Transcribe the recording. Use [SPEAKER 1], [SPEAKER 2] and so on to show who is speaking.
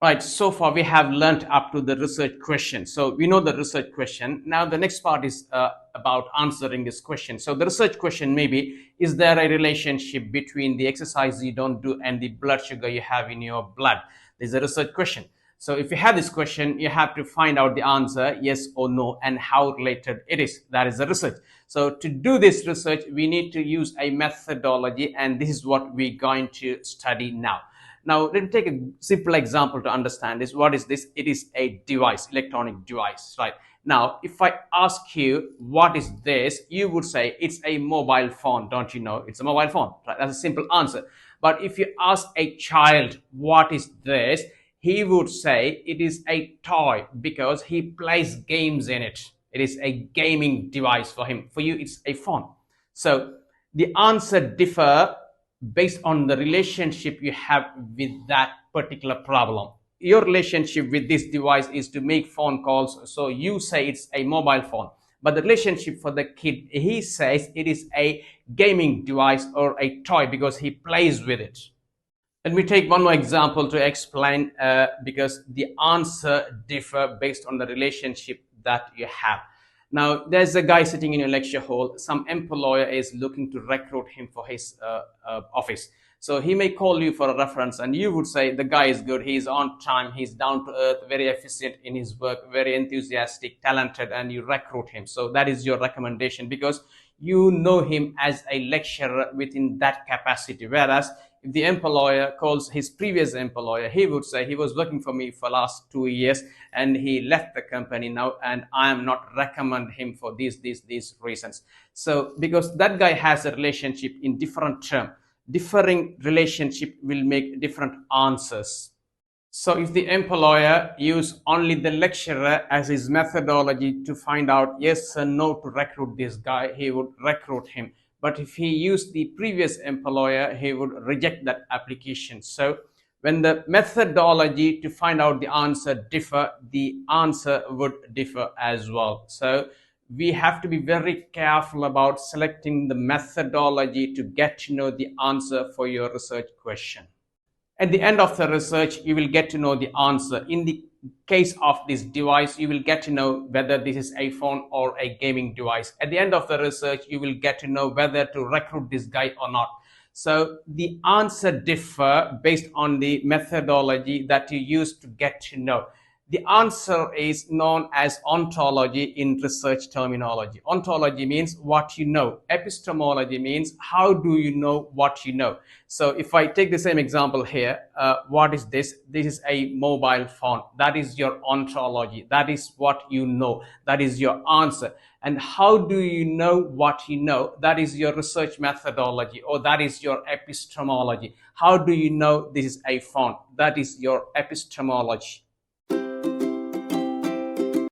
[SPEAKER 1] Right, so far we have learned up to the research question. So we know the research question. Now the next part is about answering this question. So the research question maybe, is there a relationship between the exercise you don't do and the blood sugar you have in your blood? This is a research question. So if you have this question, you have to find out the answer, yes or no, and how related it is. That is the research. So to do this research, we need to use a methodology, and this is what we're going to study now. Now, let me take a simple example to understand this. What is this? It is a device, electronic device, right? Now, if I ask you, what is this? You would say, it's a mobile phone. Don't you know? It's a mobile phone, right? That's a simple answer. But if you ask a child, what is this? He would say, it is a toy because he plays games in it. It is a gaming device for him. For you, it's a phone. So the answer differ based on the relationship you have with that particular problem. Your relationship with this device is to make phone calls, so you say it's a mobile phone. But the relationship for the kid, he says it is a gaming device or a toy because he plays with it. Let me take one more example to explain, because the answer differ based on the relationship that you have. Now, there's a guy sitting in a lecture hall. Some employer is looking to recruit him for his office. So he may call you for a reference, and you would say the guy is good, he's on time, he's down to earth, very efficient in his work, very enthusiastic, talented, and you recruit him. So that is your recommendation because you know him as a lecturer within that capacity. Whereas if the employer calls his previous employer, he would say he was working for me for last 2 years and he left the company now, and I am not recommend him for these reasons. So because that guy has a relationship in different term, differing relationship will make different answers. So if the employer use only the lecturer as his methodology to find out yes or no to recruit this guy, he would recruit him. But if he used the previous employer, he would reject that application. So when the methodology to find out the answer differ, the answer would differ as well. So we have to be very careful about selecting the methodology to get to know the answer for your research question. At the end of the research, you will get to know the answer. In the case of this device, you will get to know whether this is a phone or a gaming device. At the end of the research, you will get to know whether to recruit this guy or not. So the answer differ based on the methodology that you use to get to know. The answer is known as ontology in research terminology. Ontology means what you know. Epistemology means how do you know what you know. So if I take the same example here, what is this? This is a mobile phone. That is your ontology. That is what you know. That is your answer. And how do you know what you know? That is your research methodology, or that is your epistemology. How do you know this is a phone? That is your epistemology.